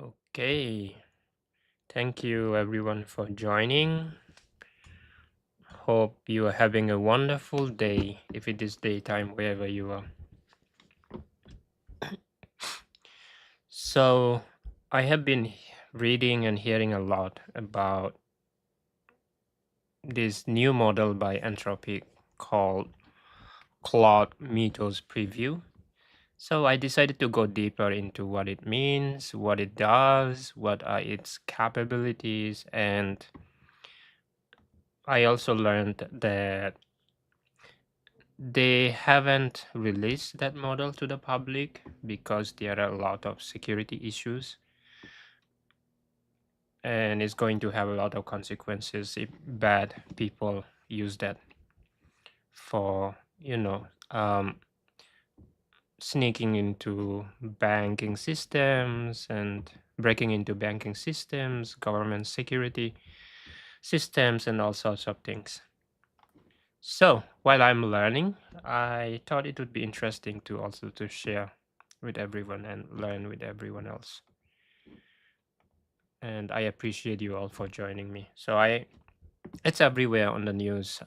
Okay, thank you everyone for joining. Hope you are having a wonderful day if it is daytime wherever you are. So, I have been reading and hearing a lot about this new model by Anthropic called Claude Mythos Preview. So, I decided to go deeper into what it means, what it does, what are its capabilities, and I also learned that they haven't released that model to the public because there are a lot of security issues and it's going to have a lot of consequences if bad people use that for, sneaking into banking systems and breaking into banking systems, government security systems, and all sorts of things. So while I'm learning, I thought it would be interesting to also to share with everyone and learn with everyone else. And I appreciate you all for joining me. It's everywhere on the news.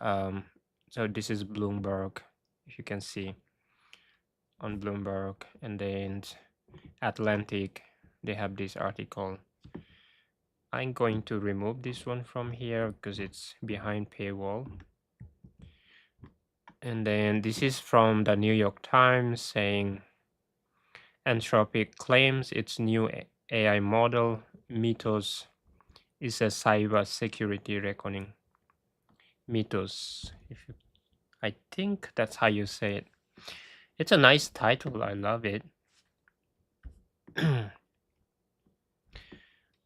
So this is Bloomberg, if you can see on Bloomberg, and then Atlantic, they have this article. I'm going to remove this one from here because it's behind paywall. And then this is from the New York Times saying Anthropic claims its new AI model, Mythos, is a cyber security reckoning. Mythos, I think that's how you say it. It's a nice title. I love it.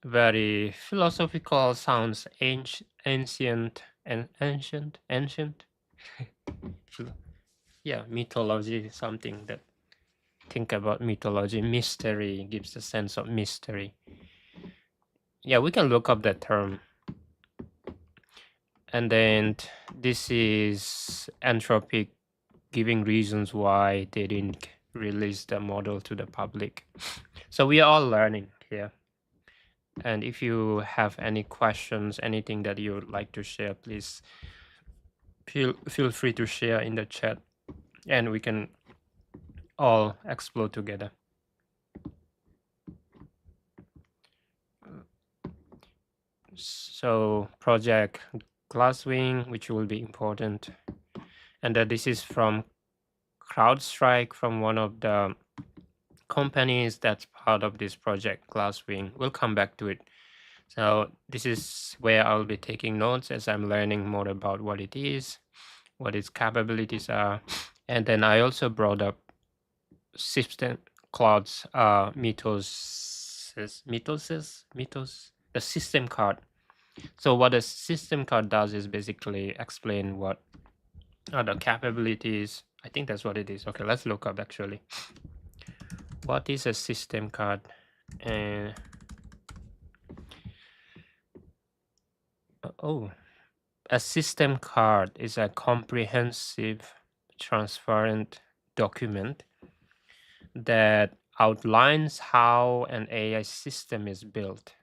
Very philosophical. Sounds ancient and ancient. Yeah, mythology is something that think about mythology. Mystery gives a sense of mystery. Yeah, we can look up that term. And then this is Anthropic giving reasons why they didn't release the model to the public. So we are all learning here. And if you have any questions, anything that you would like to share, please feel free to share in the chat and we can all explore together. So project Glasswing, which will be important. And this is from CrowdStrike, from one of the companies that's part of this project Glasswing. We'll come back to it. So this is where I'll be taking notes as I'm learning more about what it is, what its capabilities are. And then I also brought up system Claude's Mythos, the system card. So what a system card does is basically explain what are the capabilities. I think that's what it is. Okay, let's look up actually. What is a system card? A system card is a comprehensive, transparent document that outlines how an AI system is built,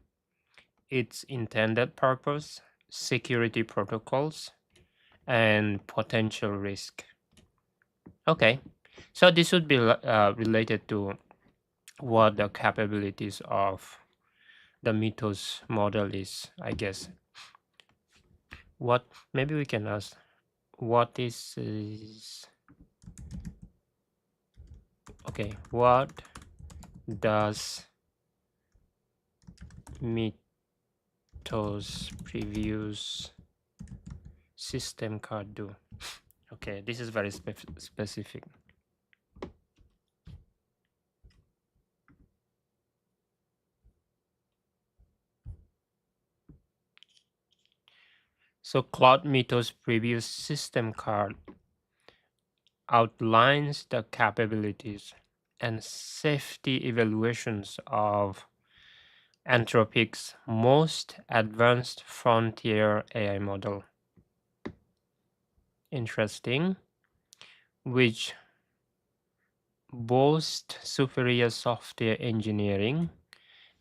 its intended purpose, security protocols, and potential risk. Okay, so this would be related to what the capabilities of the Mythos model is, I guess. What maybe we can ask, what is okay, what does Mythos previews system card do? Okay, this is very specific. So Claude Mythos previews system card outlines the capabilities and safety evaluations of Anthropic's most advanced frontier AI model. Interesting. Which boast superior software engineering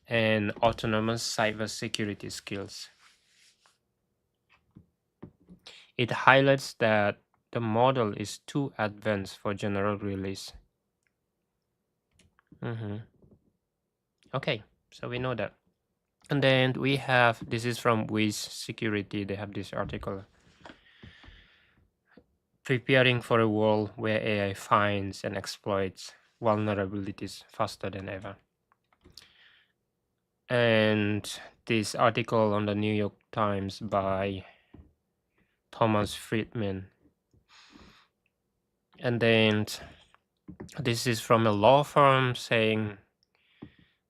and autonomous cybersecurity skills. It highlights that the model is too advanced for general release. Okay, so we know that. And then we have, this is from Wiz Security, they have this article. Preparing for a world where AI finds and exploits vulnerabilities faster than ever. And this article on the New York Times by Thomas Friedman. And then this is from a law firm saying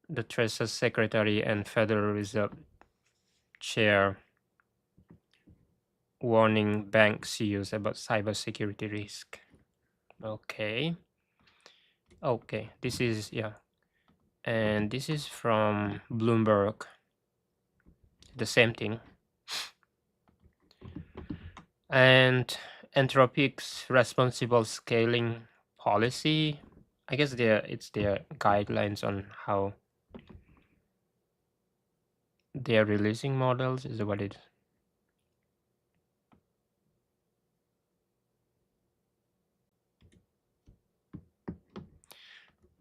the Treasury Secretary and Federal Reserve Chair warning bank CEOs about cybersecurity risk. Okay. Okay, this is, yeah. And this is from Bloomberg. The same thing. And Anthropic's responsible scaling policy. I guess it's their guidelines on how they are releasing models, is what it is.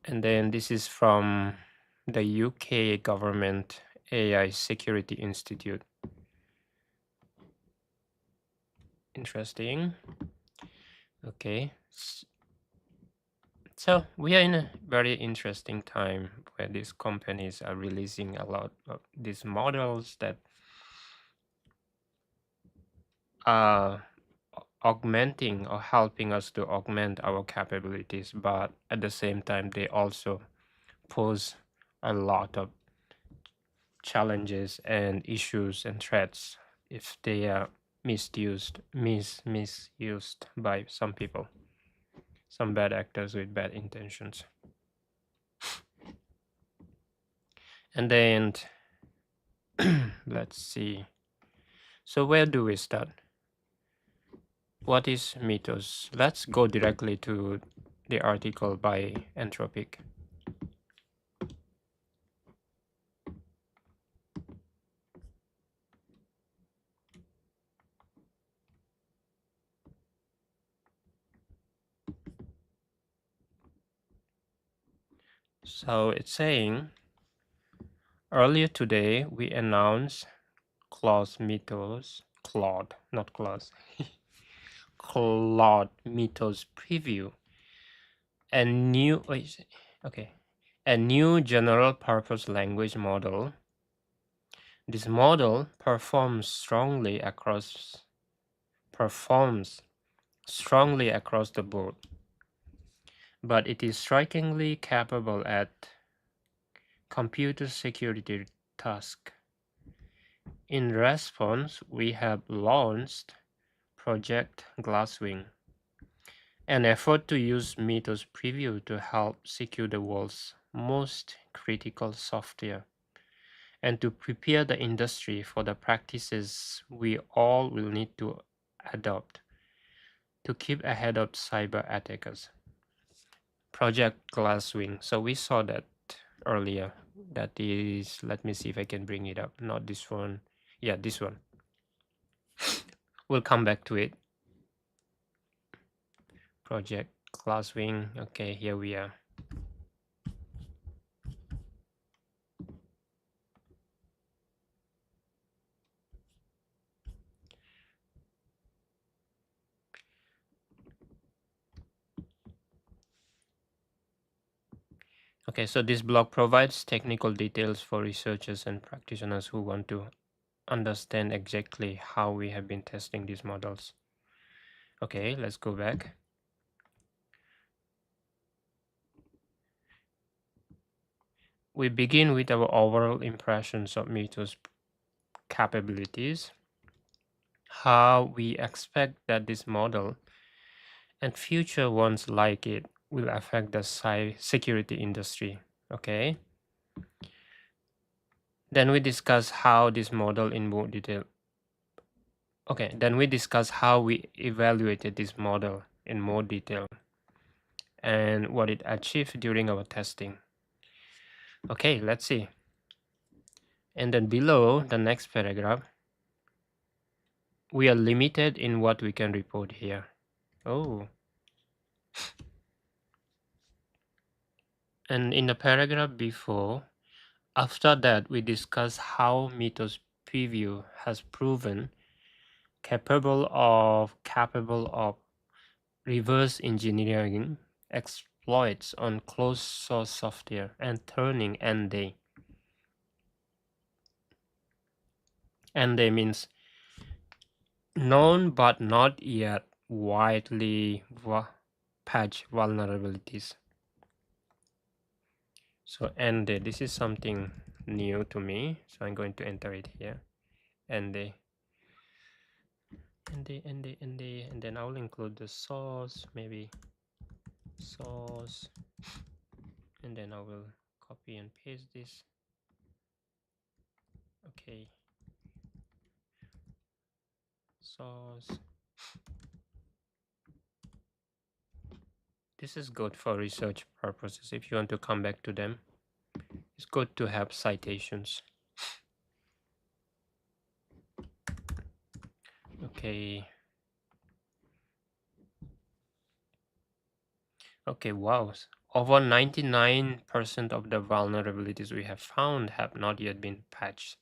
And then this is from the UK government AI Security Institute. Interesting. Okay. So we are in a very interesting time where these companies are releasing a lot of these models that are augmenting or helping us to augment our capabilities, but at the same time they also pose a lot of challenges and issues and threats if they are misused by some people, some bad actors with bad intentions. And then let's see, so where do we start? What is Mythos? Let's go directly to the article by Anthropic. So it's saying, earlier today we announced Claude Mythos, not Claude, Claude Mythos preview, a new, a new general purpose language model. This model performs strongly across the board, but it is strikingly capable at computer security tasks. In response, we have launched Project Glasswing, an effort to use Mythos Preview to help secure the world's most critical software and to prepare the industry for the practices we all will need to adopt to keep ahead of cyber attackers. Project Glasswing. So we saw that earlier. That is, let me see if I can bring it up. Not this one. Yeah, this one. We'll come back to it. Project Glasswing. Okay, here we are. Okay, so this blog provides technical details for researchers and practitioners who want to understand exactly how we have been testing these models. Okay, let's go back. We begin with our overall impressions of Mythos capabilities, how we expect that this model and future ones like it will affect the security industry. Okay. Then we discuss how this model in more detail. Okay, then we discuss how we evaluated this model in more detail and what it achieved during our testing. Okay, let's see. And then below the next paragraph, we are limited in what we can report here. Oh. And in the paragraph before, after that, we discuss how Mythos preview has proven capable of reverse engineering exploits on closed source software and turning ND. ND means known but not yet widely patched vulnerabilities. So ND, this is something new to me, so I'm going to enter it here. ND. And then I will include the source, maybe source, and then I will copy and paste this. Okay, source. This is good for research purposes. If you want to come back to them, it's good to have citations. Okay. Okay, wow. Over 99% of the vulnerabilities we have found have not yet been patched.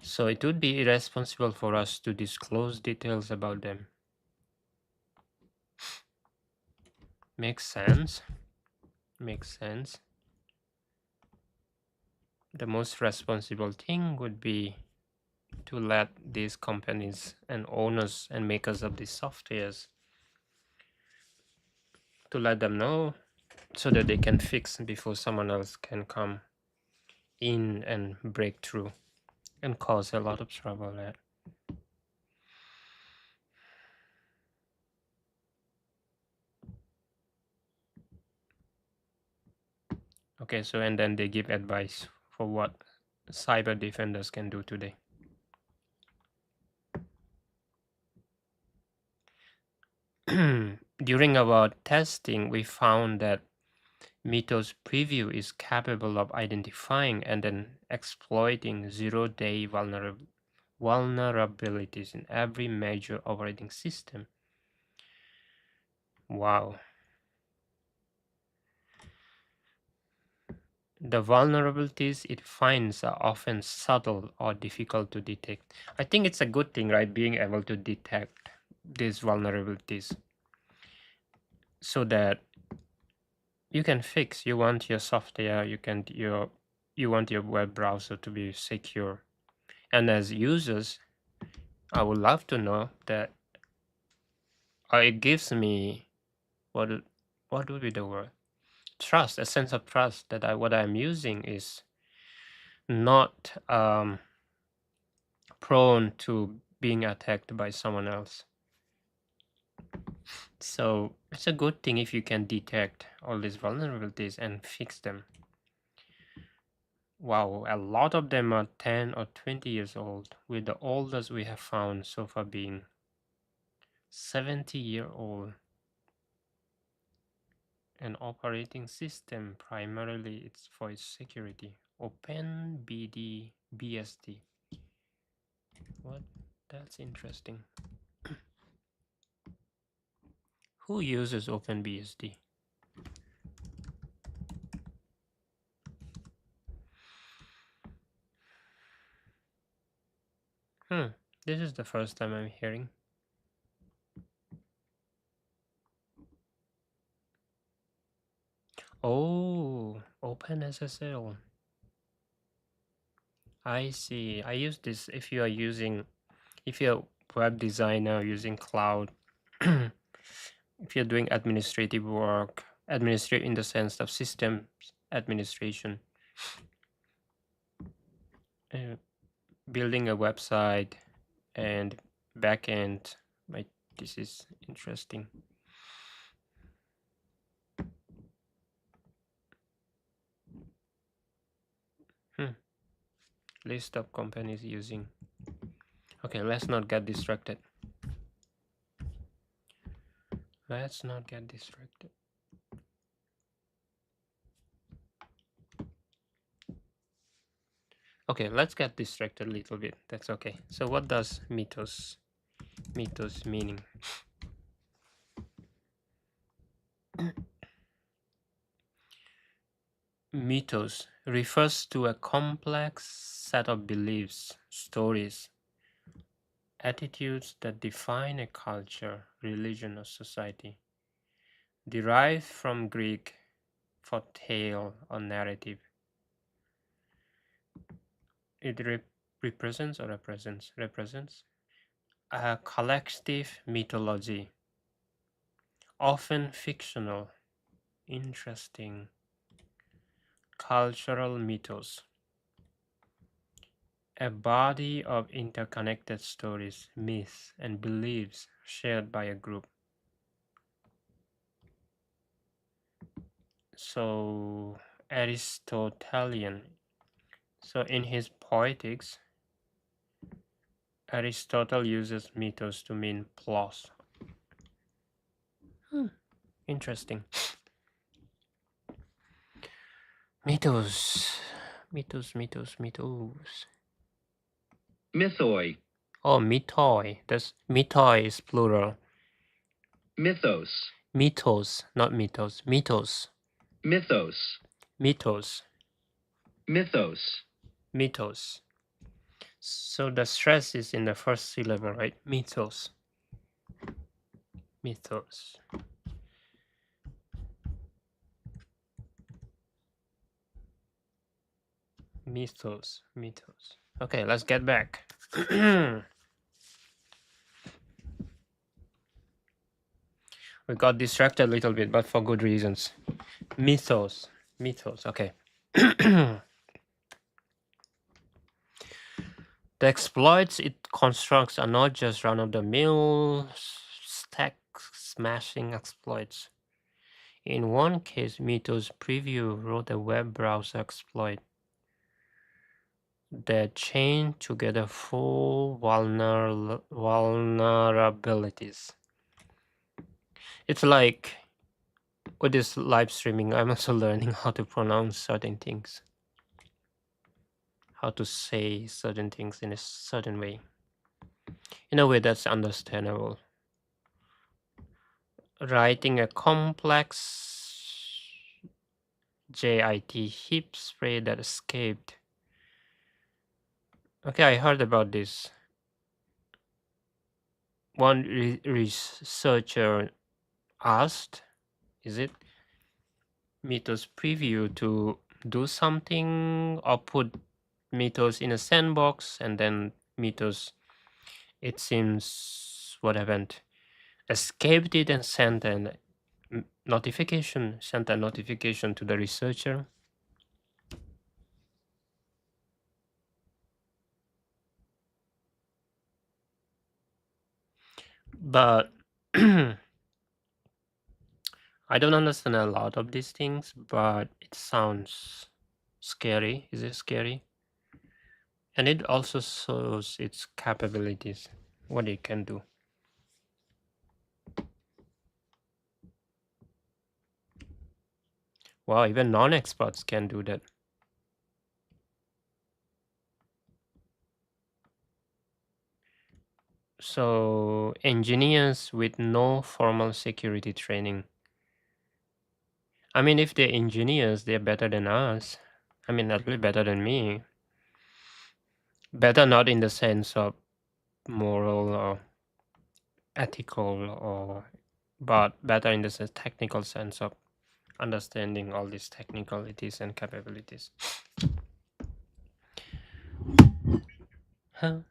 So it would be irresponsible for us to disclose details about them. Makes sense. Makes sense. The most responsible thing would be to let these companies and owners and makers of these softwares to let them know so that they can fix before someone else can come in and break through and cause a lot of trouble there. Okay, so and then they give advice for what cyber defenders can do today. During our testing, we found that Mythos preview is capable of identifying and then exploiting zero-day vulnerabilities in every major operating system. Wow. The vulnerabilities it finds are often subtle or difficult to detect. I think it's a good thing, right? Being able to detect these vulnerabilities so that you can fix. You want your software, you want your web browser to be secure. And as users, I would love to know that it gives me what would be the word? Trust, a sense of trust that what I'm using is not prone to being attacked by someone else. So it's a good thing if you can detect all these vulnerabilities and fix them. Wow, a lot of them are 10 or 20 years old, with the oldest we have found so far being 70-year-old. An operating system, primarily it's for its security. OpenBD BSD. What? That's interesting. Who uses OpenBSD? This is the first time I'm hearing. Oh, OpenSSL. I see. I use this if you're a web designer using cloud, if you're doing administrative work, administrate in the sense of systems administration, building a website and backend. This is interesting. List of companies using. Okay, let's not get distracted. Let's not get distracted. Okay, let's get distracted a little bit. That's okay. So what does mythos meaning? Mythos refers to a complex set of beliefs, stories, attitudes that define a culture, religion, or society. Derived from Greek for tale or narrative. It represents a collective mythology, often fictional, interesting, cultural mythos, a body of interconnected stories, myths, and beliefs shared by a group. So, Aristotelian. So, in his Poetics, Aristotle uses mythos to mean plus. Interesting. Mythos. Mythoi. Oh, mythoi. Mythoi is plural. Mythos. Mythos, not mythos. Mythos. Mythos. Mythos. Mythos. Mythos. So the stress is in the first syllable, right? Mythos. Mythos. Mythos. Okay, let's get back. We got distracted a little bit, but for good reasons. Mythos. Okay. The exploits it constructs are not just run-of-the-mill stack smashing exploits. In one case, Mythos Preview wrote a web browser exploit that chained together 4 vulnerabilities. It's like with this live streaming, I'm also learning how to pronounce certain things, how to say certain things in a certain way, in a way that's understandable. Writing a complex JIT heap spray that escaped. Okay, I heard about this. One researcher asked, is it Mythos Preview to do something or put Mythos in a sandbox, and then Mythos, it seems, what happened, escaped it and sent a notification to the researcher. But I don't understand a lot of these things, but it sounds scary. Is it scary? And it also shows its capabilities, what it can do. Wow, even non-experts can do that. So engineers with no formal security training. I mean, if they're engineers, they're better than us. I mean, at least better than me. Better not in the sense of moral or ethical, or but better in the technical sense of understanding all these technicalities and capabilities. Huh?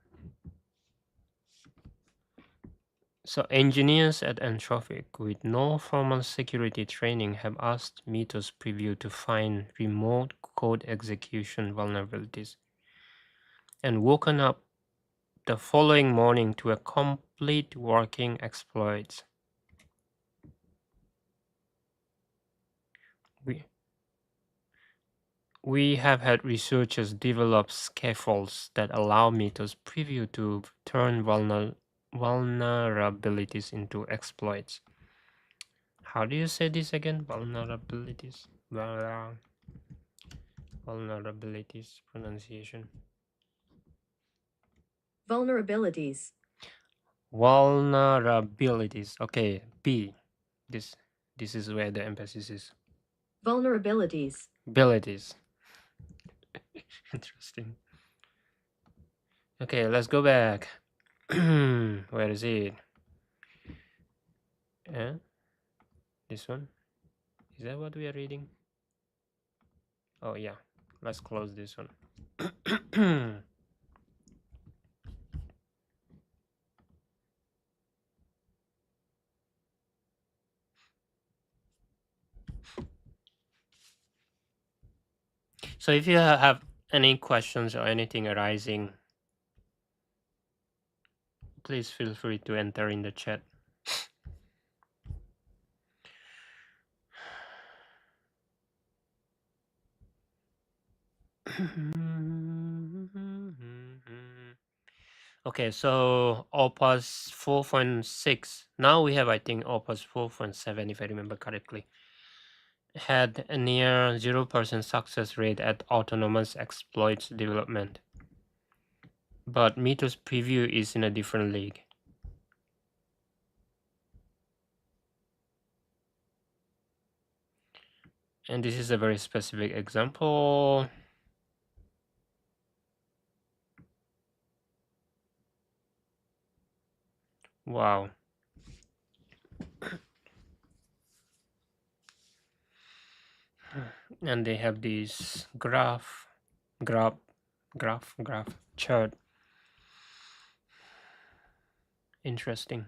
So engineers at Anthropic with no formal security training have asked Mythos Preview to find remote code execution vulnerabilities and woken up the following morning to a complete working exploit. We have had researchers develop scaffolds that allow Mythos Preview to turn vulnerabilities into exploits. How do you say this again? Vulnerabilities. Vulnerabilities pronunciation. Vulnerabilities. Vulnerabilities. Okay, B. This is where the emphasis is. Vulnerabilities. Abilities. Interesting. Okay, let's go back. Where is it? Yeah, this one. Is that what we are reading? Oh yeah. Let's close this one. So if you have any questions or anything arising, please feel free to enter in the chat. Okay, so Opus 4.6. Now we have, I think, Opus 4.7, if I remember correctly. Had a near 0% success rate at autonomous exploits development. But Mythos Preview is in a different league. And this is a very specific example. Wow. And they have this graph chart. Interesting.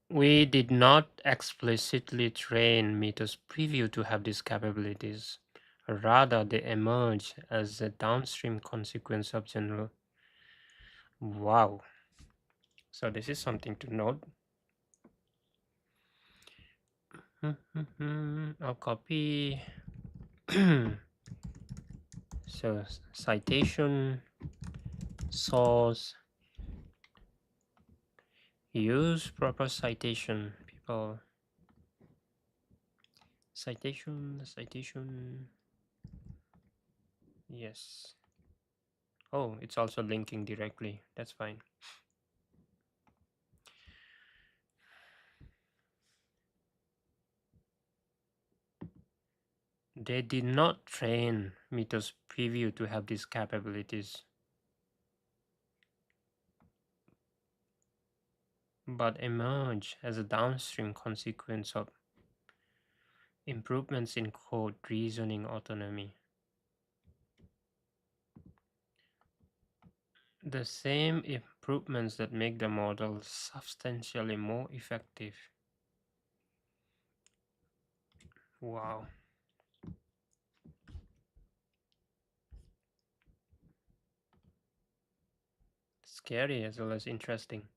We did not explicitly train Mythos Preview to have these capabilities. Rather, they emerge as a downstream consequence of general. Wow. So this is something to note. I'll copy. So citation, source, use proper citation. People, citation. Yes. Oh, it's also linking directly. That's fine. They did not train Mythos Preview to have these capabilities, but emerge as a downstream consequence of improvements in code reasoning autonomy. The same improvements that make the model substantially more effective. Wow. Scary as well as interesting.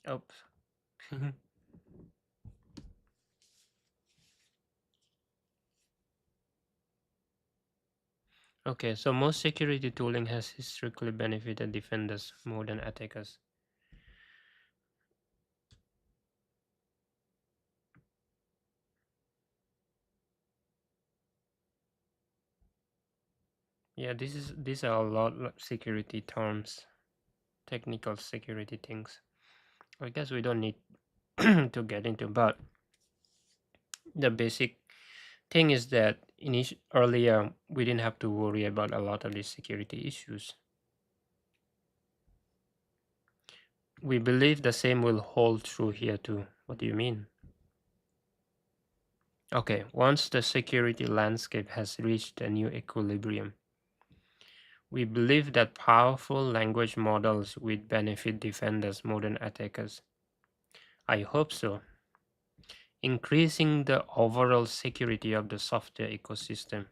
Oops. Okay, so most security tooling has historically benefited defenders more than attackers. Yeah, these are a lot of security terms, technical security things. I guess we don't need to get into, but the basic thing is that earlier we didn't have to worry about a lot of these security issues. We believe the same will hold true here too. What do you mean? Okay, once the security landscape has reached a new equilibrium, we believe that powerful language models will benefit defenders more than attackers. I hope so, increasing the overall security of the software ecosystem.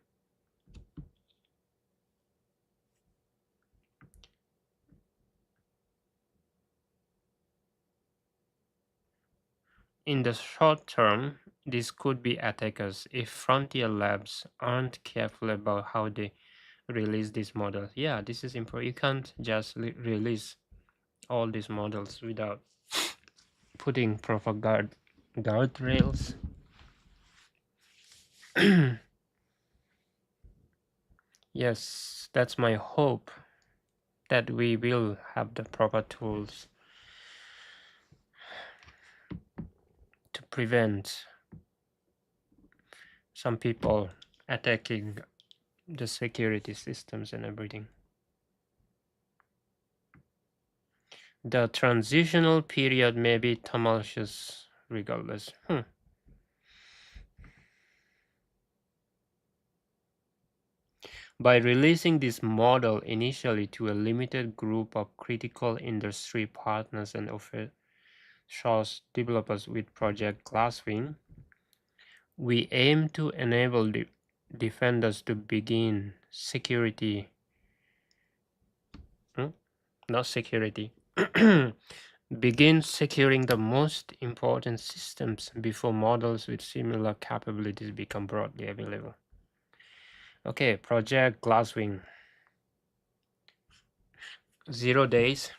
In the short term, this could be attackers if frontier labs aren't careful about how they release these models. Yeah, this is important. You can't just release all these models without putting proper guardrails. Yes, that's my hope, that we will have the proper tools to prevent some people attacking the security systems and everything. The transitional period may be tumultuous regardless. By releasing this model initially to a limited group of critical industry partners and official source developers with Project Glasswing, we aim to enable the defenders to begin security, not security, begin securing the most important systems before models with similar capabilities become broadly available. Okay, Project Glasswing. 0 days.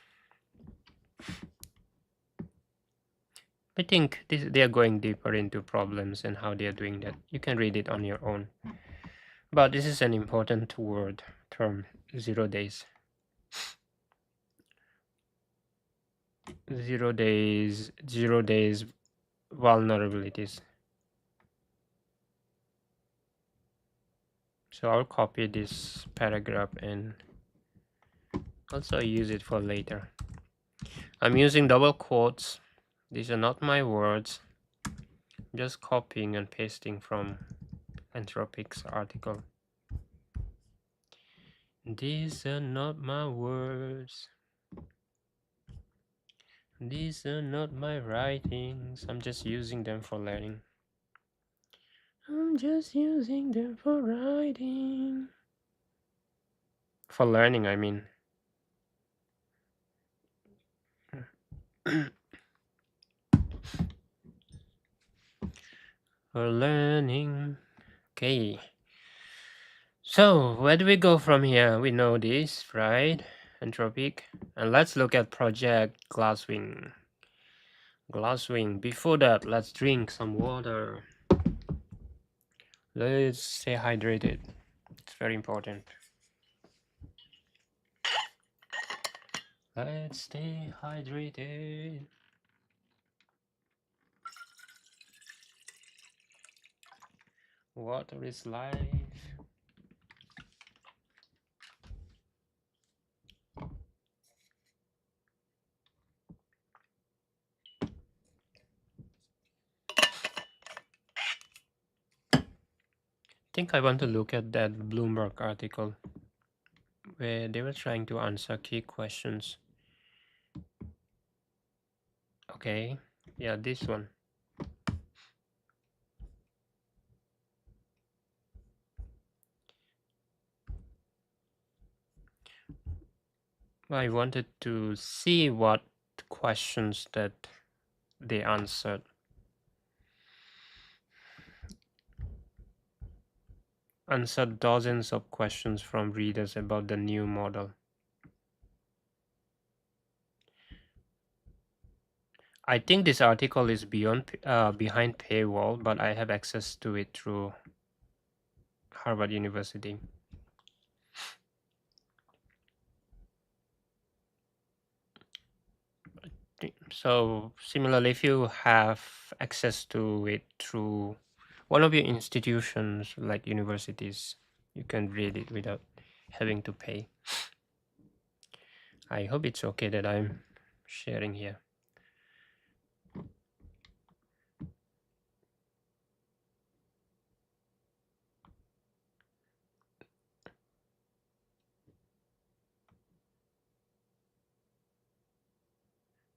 I think they are going deeper into problems and how they are doing that. You can read it on your own. But this is an important word term, 0 days. 0 days, 0 days vulnerabilities. So I'll copy this paragraph and also use it for later. I'm using double quotes. These are not my words. I'm just copying and pasting from Anthropic's article. These are not my words. These are not my writings. I'm just using them for learning. I'm just using them for writing. For learning, I mean. For learning. Okay. So, where do we go from here? We know this, right? Anthropic. And let's look at Project Glasswing. Glasswing. Before that, let's drink some water. Let's stay hydrated. It's very important. Let's stay hydrated. Water is life. I think I want to look at that Bloomberg article where they were trying to answer key questions. Okay, yeah, this one. I wanted to see what questions that they answered. Answered dozens of questions from readers about the new model. I think this article is behind paywall, but I have access to it through Harvard University. So similarly, if you have access to it through one of your institutions like universities, you can read it without having to pay. I hope it's okay that I'm sharing here.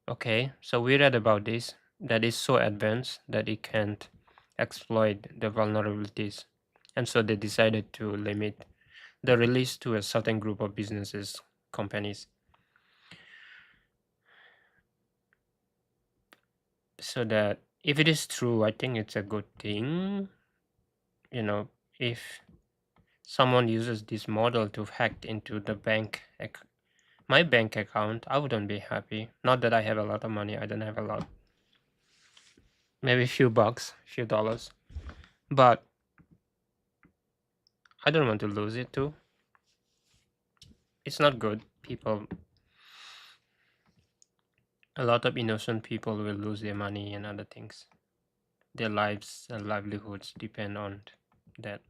Okay, so we read about this, that is so advanced that it can't exploit the vulnerabilities. And so they decided to limit the release to a certain group of businesses, companies. So that If it is true, I think it's a good thing. You know, if someone uses this model to hack into the my bank account, I wouldn't be happy. Not that I have a lot of money. I don't have a lot. Maybe a few bucks, few dollars. But I don't want to lose it too. It's not good. A lot of innocent people will lose their money and other things. Their lives and livelihoods depend on that.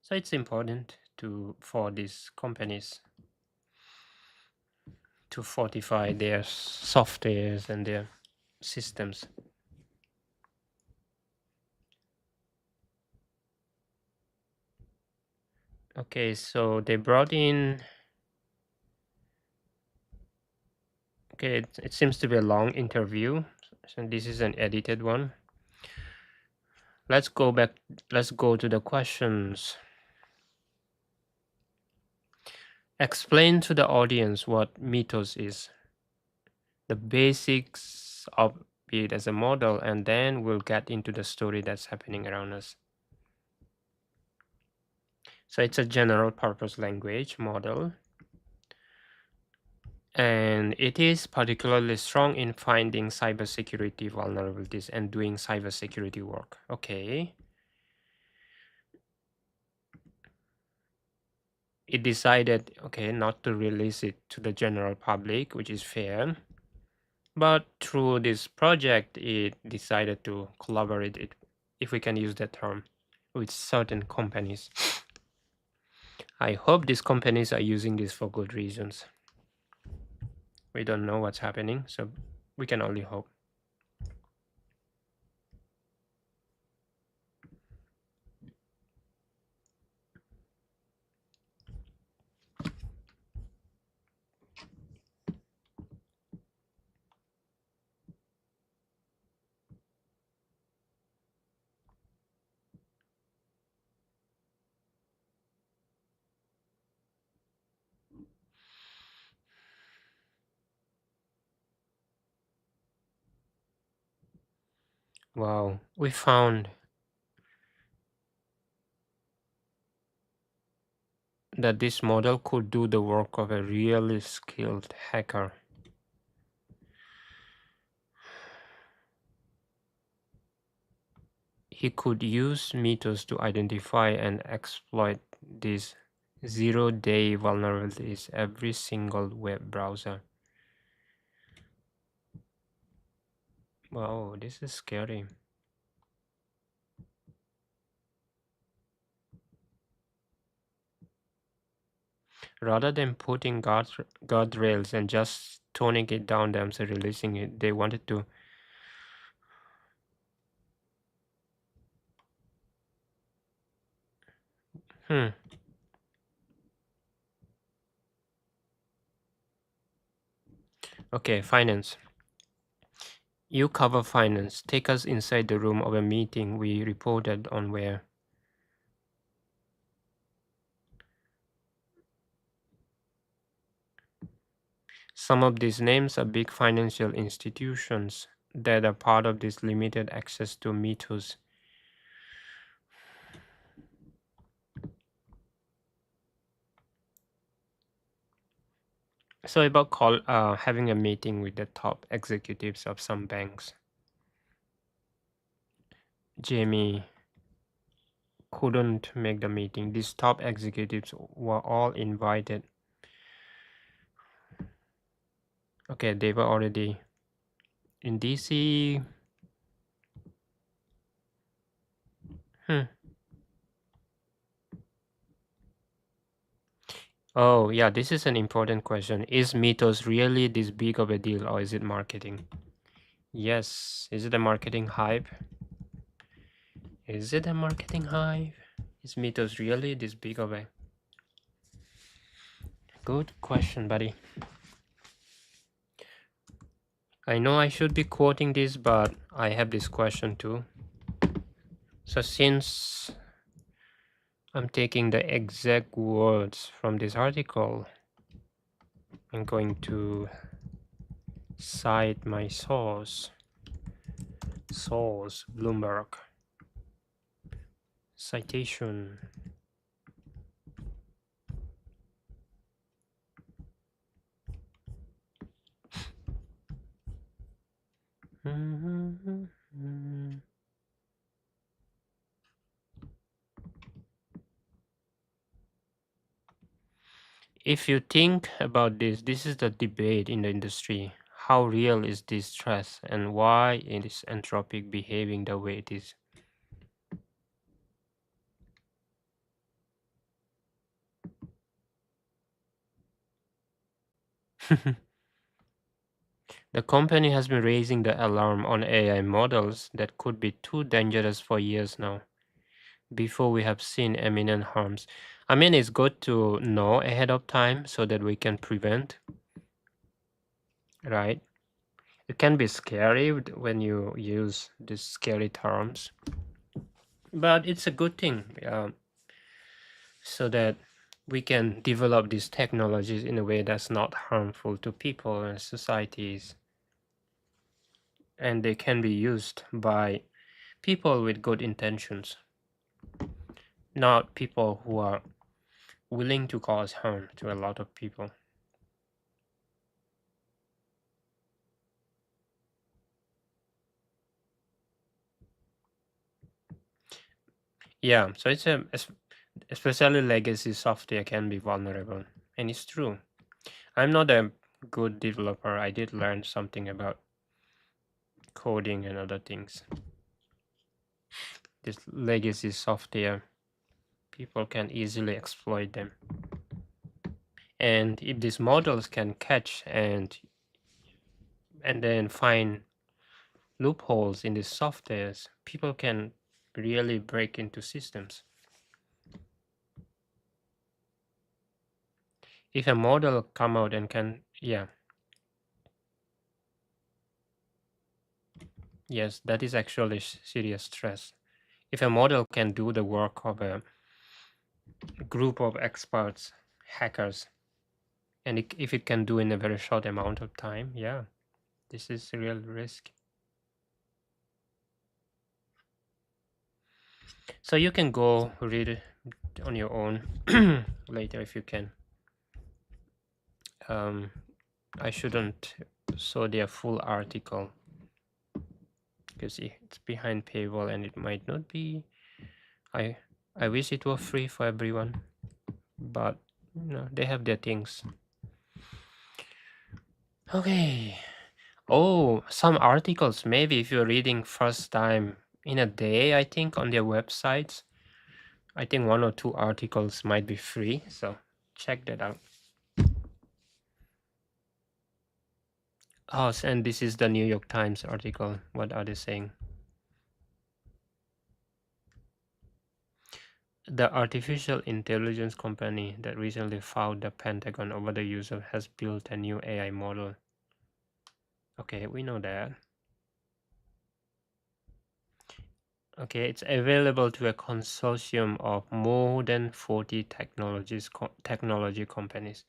So it's important for these companies to fortify their softwares and their systems. Okay, so they brought in. Okay, it seems to be a long interview. So this is an edited one. Let's go back. Let's go to the questions. Explain to the audience what Mythos is, the basics of it as a model, and then we'll get into the story that's happening around us. So it's a general purpose language model, and it is particularly strong in finding cybersecurity vulnerabilities and doing cybersecurity work. Okay. It decided, okay, not to release it to the general public, which is fair. But through this project, it decided to collaborate it, if we can use that term, with certain companies. I hope these companies are using this for good reasons. We don't know what's happening, so we can only hope. Wow, we found that this model could do the work of a really skilled hacker. He could use Mythos to identify and exploit these zero-day vulnerabilities every single web browser. Wow, this is scary. Rather than putting guardrails and just toning it down themselves, releasing it, they wanted to Okay, finance. You cover finance. Take us inside the room of a meeting we reported on where. Some of these names are big financial institutions that are part of this limited access to Mythos. So about having a meeting with the top executives of some banks. Jamie couldn't make the meeting. These top executives were all invited. Okay, they were already in DC. Oh, yeah, this is an important question. Is Mythos really this big of a deal, or is it marketing? Yes. Is it a marketing hype? Is it a marketing hype? Is Mythos really this big of a... Good question, buddy. I know I should be quoting this, but I have this question too. So since I'm taking the exact words from this article, I'm going to cite my source. Source Bloomberg. Citation. If you think about this, this is the debate in the industry. How real is this stress and why is Anthropic behaving the way it is? The company has been raising the alarm on AI models that could be too dangerous for years now, before we have seen imminent harms. I mean, it's good to know ahead of time so that we can prevent, right? It can be scary when you use these scary terms, but it's a good thing, so that we can develop these technologies in a way that's not harmful to people and societies, and they can be used by people with good intentions, not people who are willing to cause harm to a lot of people. Yeah, so especially legacy software can be vulnerable, and it's true. I'm not a good developer. I did learn something about coding and other things. This legacy software, people can easily exploit them. And if these models can catch and then find loopholes in these softwares, people can really break into systems. If a model come out and can, yeah, yes, that is actually serious stress. If a model can do the work of a group of experts, hackers, and if it can do in a very short amount of time, yeah, this is a real risk. So you can go read it on your own later if you can. I shouldn't show their full article because it's behind paywall and it might not be. I I wish it were free for everyone, but they have their things. Okay. Oh, some articles. Maybe if you're reading first time in a day, I think on their websites, I think 1 or 2 articles might be free. So check that out. Oh, and this is the New York Times article. What are they saying? The artificial intelligence company that recently filed the Pentagon over the user has built a new AI model. Okay, we know that. Okay, it's available to a consortium of more than 40 technology companies.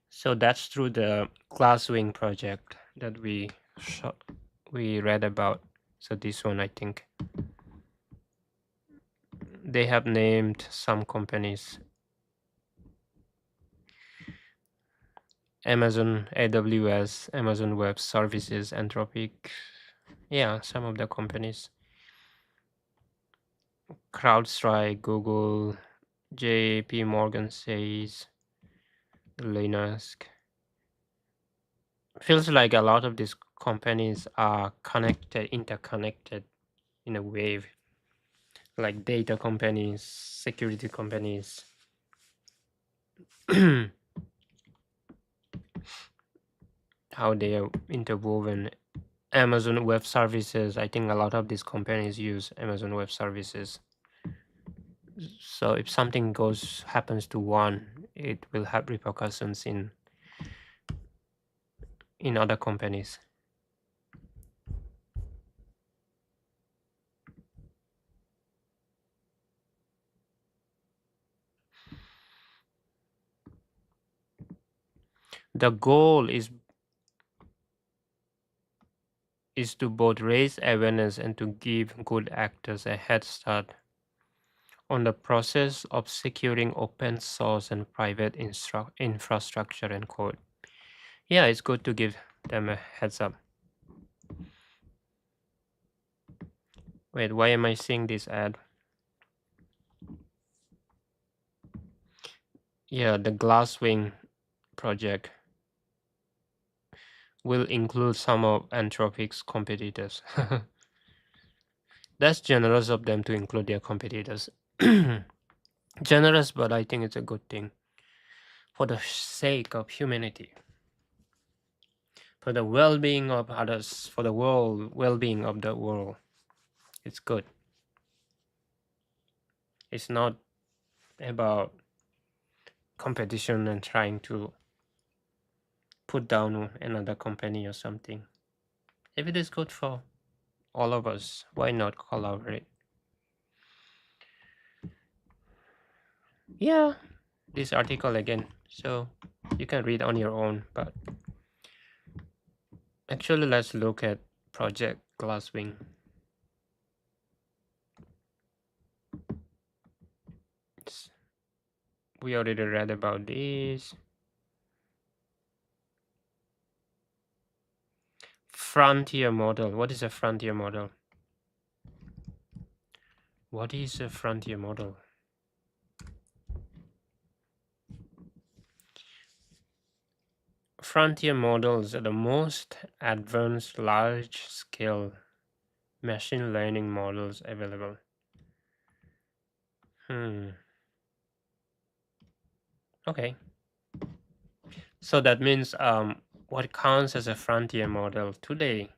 So that's through the Glasswing project that we read about. So this one, I think they have named some companies: Amazon AWS, Amazon Web Services, Anthropic. Yeah, some of the companies. CrowdStrike, Google, JP Morgan Chase, Linux. Feels like a lot of these companies are interconnected in a wave, like data companies, security companies. How they are interwoven. Amazon Web Services. I think a lot of these companies use Amazon Web Services. So if something happens to one, it will have repercussions in other companies. The goal is is to both raise awareness and to give good actors a head start on the process of securing open source and private infrastructure and code. Yeah, it's good to give them a heads up. Wait, why am I seeing this ad? Yeah, the Glasswing project will include some of Anthropic's competitors. That's generous of them to include their competitors. Generous, but I think it's a good thing for the sake of humanity, for the well-being of others, for the world, well-being of the world. It's good. It's not about competition and trying to put down another company or something. If it is good for all of us, why not collaborate? Yeah, this article again, so you can read on your own, but actually let's look at Project Glasswing. We already read about this. Frontier model. What is a frontier model? What is a frontier model? Frontier models are the most advanced large-scale machine learning models available. Okay. So that means what counts as a frontier model today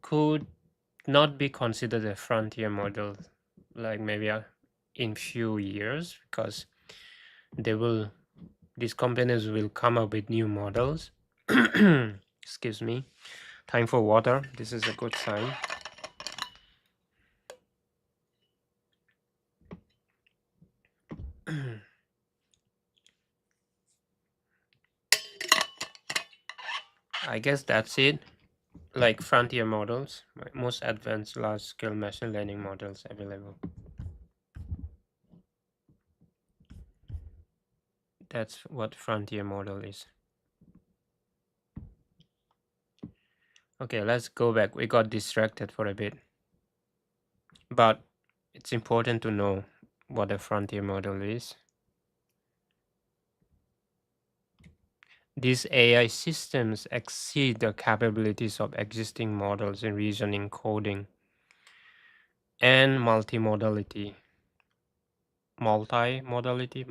could not be considered a frontier model like maybe in few years, because these companies will come up with new models. Excuse me. Time for water. This is a good sign. I guess that's it. Like frontier models, most advanced large-scale machine learning models available. That's what frontier model is. Okay, let's go back. We got distracted for a bit. But it's important to know what a frontier model is. These AI systems exceed the capabilities of existing models in reasoning, coding, and multimodality. Multimodality,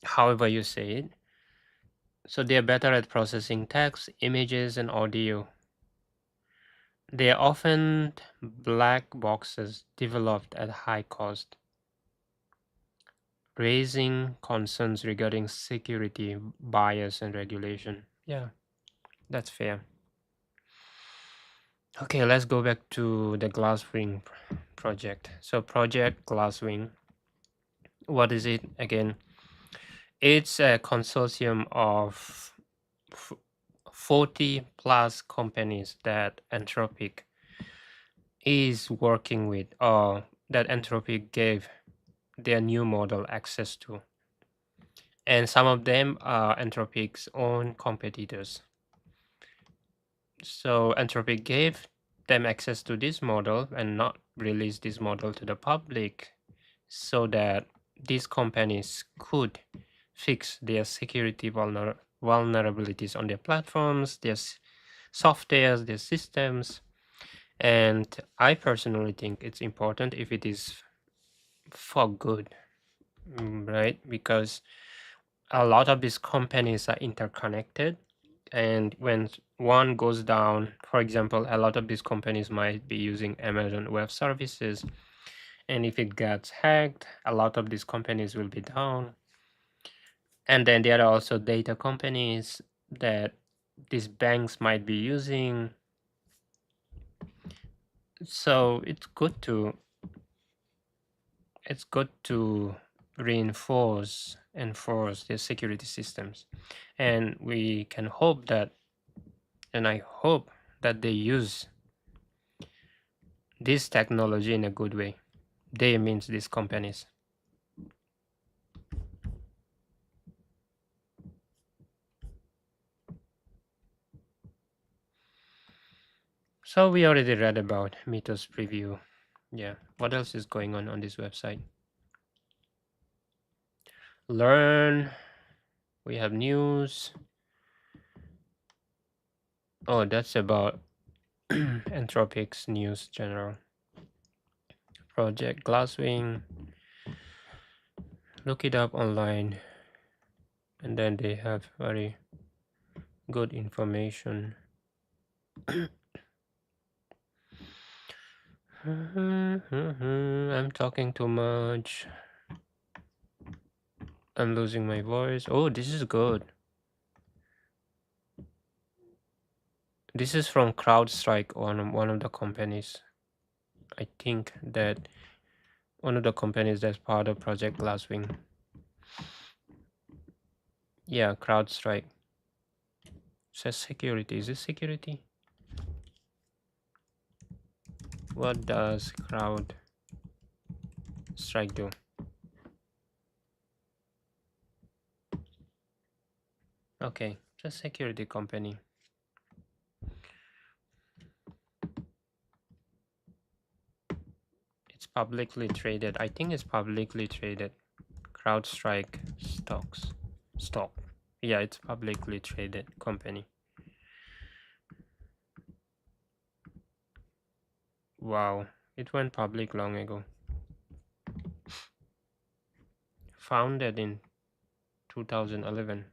however you say it. So they are better at processing text, images, and audio. They are often black boxes developed at high cost, raising concerns regarding security, bias, and regulation. Yeah, that's fair. Okay, let's go back to the Glasswing project. So Project Glasswing, what is it again? It's a consortium of 40 plus companies that Anthropic is working with, or that Anthropic gave their new model access to. And some of them are Anthropic's own competitors. So Anthropic gave them access to this model and not release this model to the public, so that these companies could fix their security vulnerabilities on their platforms, their softwares, their systems. And I personally think it's important if it is for good, right? Because a lot of these companies are interconnected, and when one goes down, for example, a lot of these companies might be using Amazon Web Services, and if it gets hacked, a lot of these companies will be down. And then there are also data companies that these banks might be using. So it's good to enforce their security systems, and we can hope that and I hope that they use this technology in a good way. They means these companies. So we already read about Mythos preview. Yeah, what else is going on this website? Learn. We have news. Oh, that's about Anthropic's news general. Project Glasswing. Look it up online, and then they have very good information. I'm talking too much. I'm losing my voice. Oh, this is good. This is from CrowdStrike, one of the companies. I think that one of the companies that's part of Project Glasswing. Yeah, CrowdStrike. Says security. Is it security? What does CrowdStrike do? Okay, it's a security company. It's publicly traded. I think it's publicly traded. CrowdStrike stock. Yeah, it's publicly traded company. Wow, it went public long ago. Founded in 2011.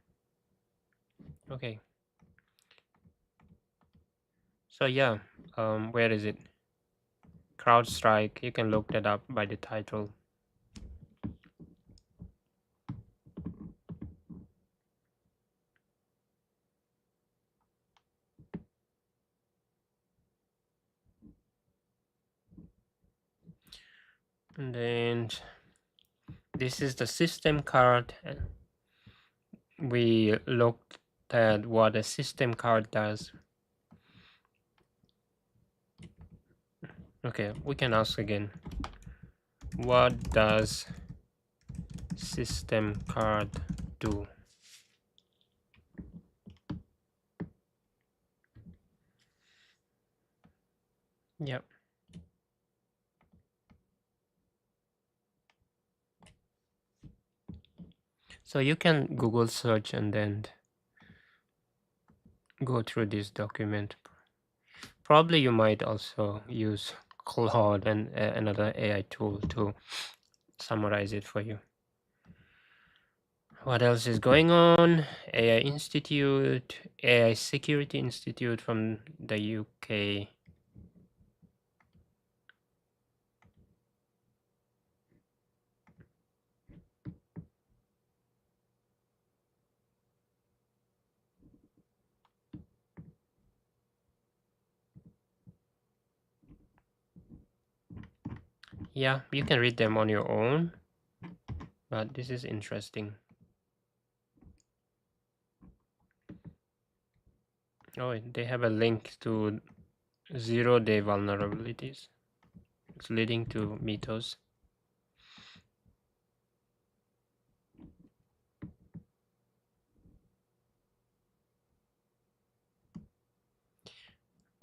Okay. So yeah, where is it? CrowdStrike. You can look that up by the title. And then this is the system card. We looked at what a system card does. Okay, we can ask again. What does system card do? Yep. So you can Google search and then go through this document. Probably you might also use Claude and another AI tool to summarize it for you. What else is going on? AI Institute, AI Security Institute from the UK. Yeah, you can read them on your own, but this is interesting. Oh, they have a link to 0-day vulnerabilities. It's leading to Mythos.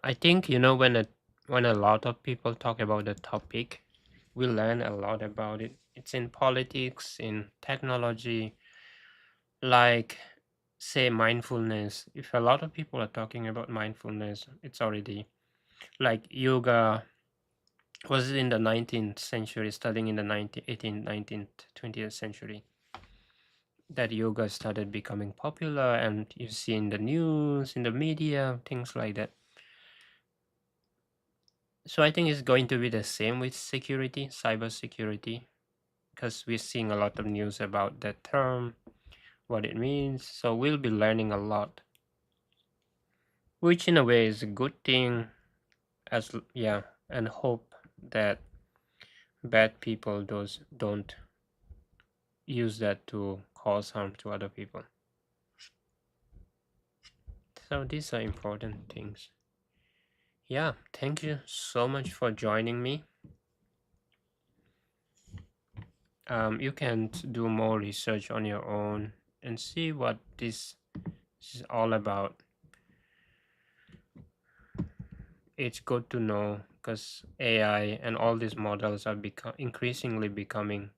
I think when a lot of people talk about the topic, we learn a lot about it. It's in politics, in technology, like say mindfulness. If a lot of people are talking about mindfulness, it's already like yoga was in the 19th century, studying in the 18th, 19th, 20th century, that yoga started becoming popular, and you see in the news, in the media, things like that. So I think it's going to be the same with security, cyber security, because we're seeing a lot of news about that term, what it means. So we'll be learning a lot, which in a way is a good thing, and hope that bad people don't use that to cause harm to other people. So these are important things. Yeah, thank you so much for joining me. You can do more research on your own and see what this is all about. It's good to know because AI and all these models are increasingly becoming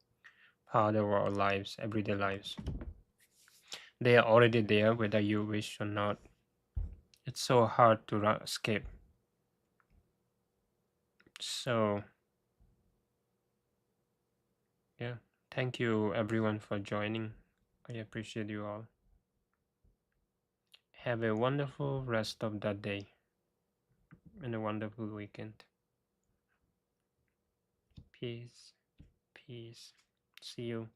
part of our lives, everyday lives. They are already there, whether you wish or not. It's so hard to escape. So, yeah, thank you everyone for joining. I appreciate you all. Have a wonderful rest of that day and a wonderful weekend. Peace. Peace. See you.